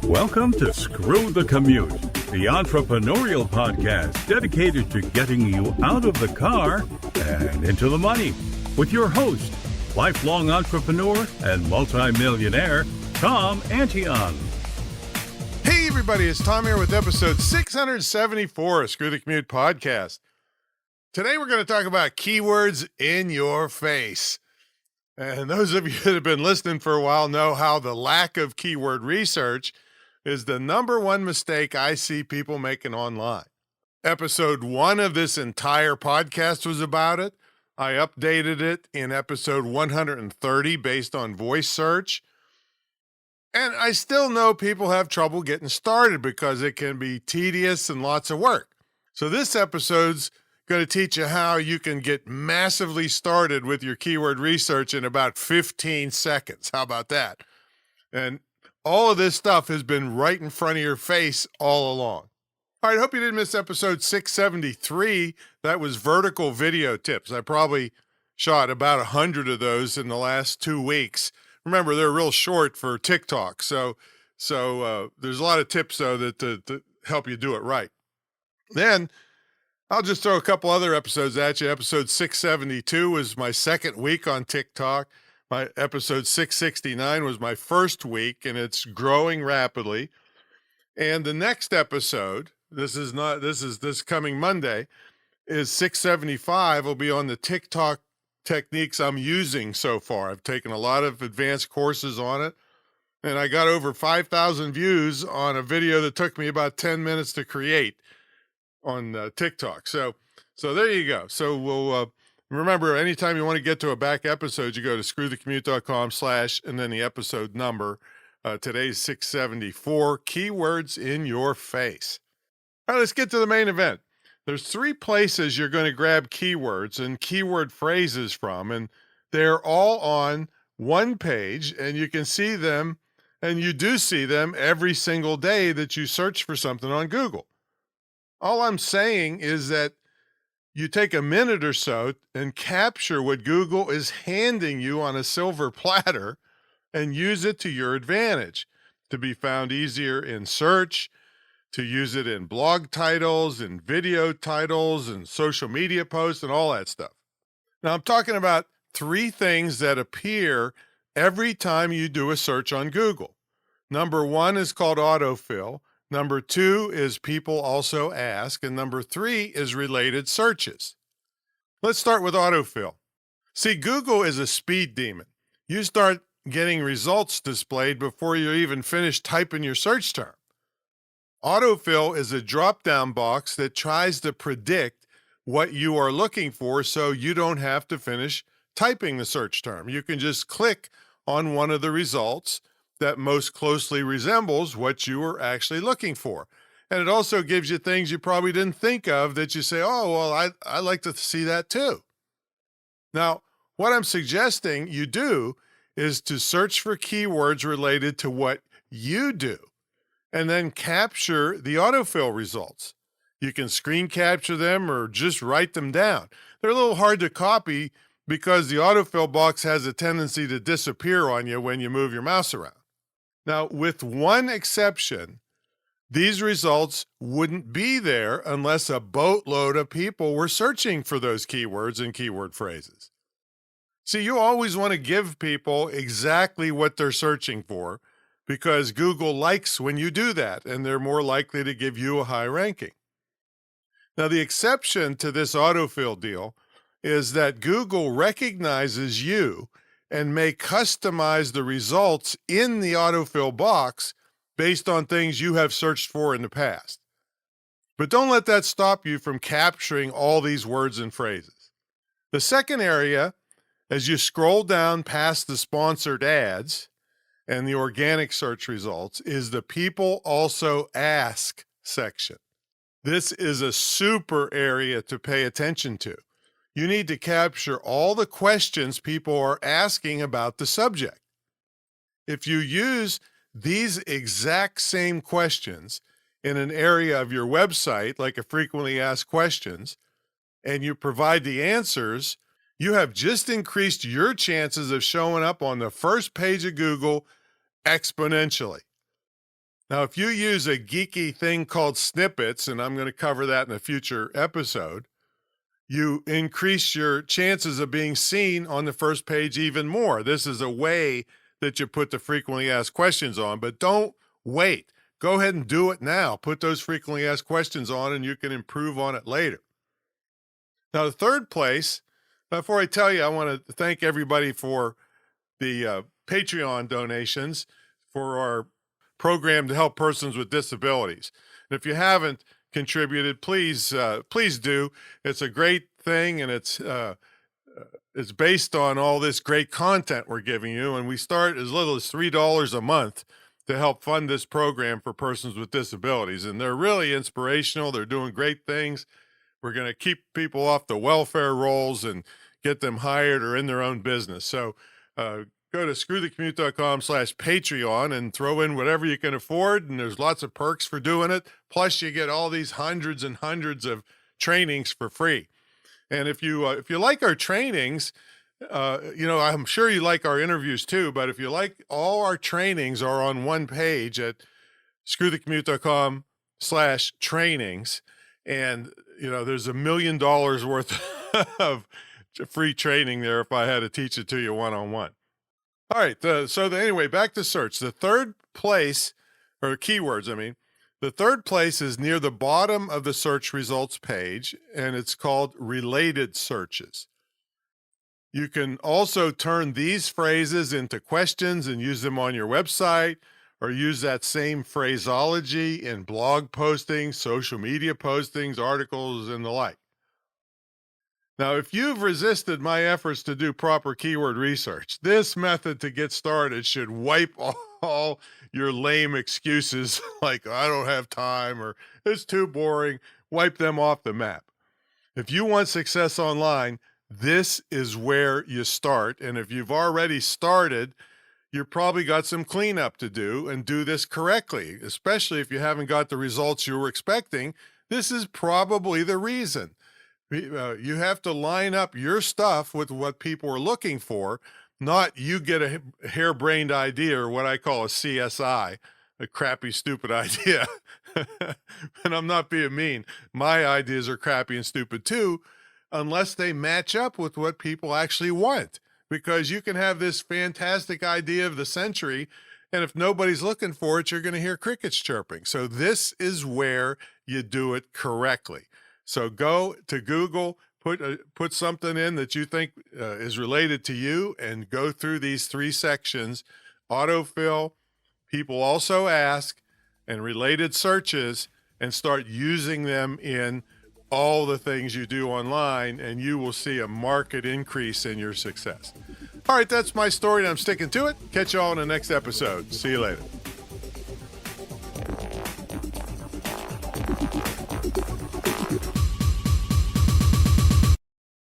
Welcome to Screw the Commute, the entrepreneurial podcast dedicated to getting you out of the car and into the money. With your host, lifelong entrepreneur and multimillionaire, Tom Antion. Hey everybody, it's Tom here with episode 674 of Screw the Commute podcast. Today we're going to talk about keywords in your face. And those of you that have been listening for a while know how the lack of keyword research is the number one mistake I see people making online. Episode 1 of this entire podcast was about it. I updated it in episode 130 based on voice search. And I still know people have trouble getting started because it can be tedious and lots of work. So this episode's going to teach you how you can get massively started with your keyword research in about 15 seconds. How about that? And all of this stuff has been right in front of your face all along. All right, hope you didn't miss episode 673. That was vertical video tips. I probably shot about 100 of those in the last 2 weeks. Remember, they're real short for TikTok, so there's a lot of tips, though, that to help you do it right. Then I'll just throw a couple other episodes at you. Episode 672 was my second week on TikTok. My episode 669 was my first week, and it's growing rapidly. And the next episode, this coming Monday, is 675. Will be on the TikTok techniques I'm using so far. I've taken a lot of advanced courses on it, and I got over 5,000 views on a video that took me about 10 minutes to create on TikTok. So there you go. So we'll remember, anytime you want to get to a back episode, you go to screwthecommute.com/ and then the episode number. Today's 674, keywords in your face. All right, let's get to the main event. There's 3 places you're going to grab keywords and keyword phrases from, and they're all on one page, and you can see them, and you do see them every single day that you search for something on Google. All I'm saying is that you take a minute or so and capture what Google is handing you on a silver platter and use it to your advantage to be found easier in search, to use it in blog titles and video titles and social media posts and all that stuff. Now, I'm talking about 3 things that appear every time you do a search on Google. Number 1 is called autofill. Number 2 is people also ask, and number 3 is related searches. Let's start with autofill. See, Google is a speed demon. You start getting results displayed before you even finish typing your search term. Autofill is a drop-down box that tries to predict what you are looking for so you don't have to finish typing the search term. You can just click on one of the results that most closely resembles what you were actually looking for. And it also gives you things you probably didn't think of that you say, oh, well, I like to see that too. Now, what I'm suggesting you do is to search for keywords related to what you do and then capture the autofill results. You can screen capture them or just write them down. They're a little hard to copy because the autofill box has a tendency to disappear on you when you move your mouse around. Now, with one exception, these results wouldn't be there unless a boatload of people were searching for those keywords and keyword phrases. See, you always want to give people exactly what they're searching for because Google likes when you do that, and they're more likely to give you a high ranking. Now, the exception to this autofill deal is that Google recognizes you and may customize the results in the autofill box based on things you have searched for in the past. But don't let that stop you from capturing all these words and phrases. The second area, as you scroll down past the sponsored ads and the organic search results, is the people also ask section. This is a super area to pay attention to. You need to capture all the questions people are asking about the subject. If you use these exact same questions in an area of your website, like a frequently asked questions, and you provide the answers, you have just increased your chances of showing up on the first page of Google exponentially. Now, if you use a geeky thing called snippets, and I'm going to cover that in a future episode, you increase your chances of being seen on the first page even more. This is a way that you put the frequently asked questions on, but don't wait. Go ahead and do it now. Put those frequently asked questions on, and you can improve on it later. Now, the third place, before I tell you, I want to thank everybody for the Patreon donations for our program to help persons with disabilities. And if you haven't contributed, please do. It's a great thing, and it's based on all this great content we're giving you. And we start as little as $3 a month to help fund this program for persons with disabilities. And they're really inspirational. They're doing great things. We're going to keep people off the welfare rolls and get them hired or in their own business. So go to screwthecommute.com/Patreon and throw in whatever you can afford. And there's lots of perks for doing it. Plus you get all these hundreds and hundreds of trainings for free. And if you like our trainings, I'm sure you like our interviews too, but if you like, all our trainings are on one page at screwthecommute.com/trainings. And, there's $1 million worth of free training there if I had to teach it to you one-on-one. All right. Anyway, back to search. The third place, or keywords, the third place is near the bottom of the search results page, and it's called related searches. You can also turn these phrases into questions and use them on your website, or use that same phraseology in blog postings, social media postings, articles, and the like. Now, if you've resisted my efforts to do proper keyword research, this method to get started should wipe all your lame excuses like I don't have time or it's too boring, wipe them off the map. If you want success online, this is where you start. And if you've already started, you've probably got some cleanup to do, and do this correctly, especially if you haven't got the results you were expecting. This is probably the reason. You have to line up your stuff with what people are looking for, not you get a harebrained idea, or what I call a CSI, a crappy, stupid idea. And I'm not being mean. My ideas are crappy and stupid too, unless they match up with what people actually want. Because you can have this fantastic idea of the century, and if nobody's looking for it, you're going to hear crickets chirping. So this is where you do it correctly. So go to Google, put something in that you think is related to you, and go through these three sections: autofill, people also ask, and related searches, and start using them in all the things you do online, and you will see a marked increase in your success. All right, that's my story, and I'm sticking to it. Catch you all in the next episode. See you later.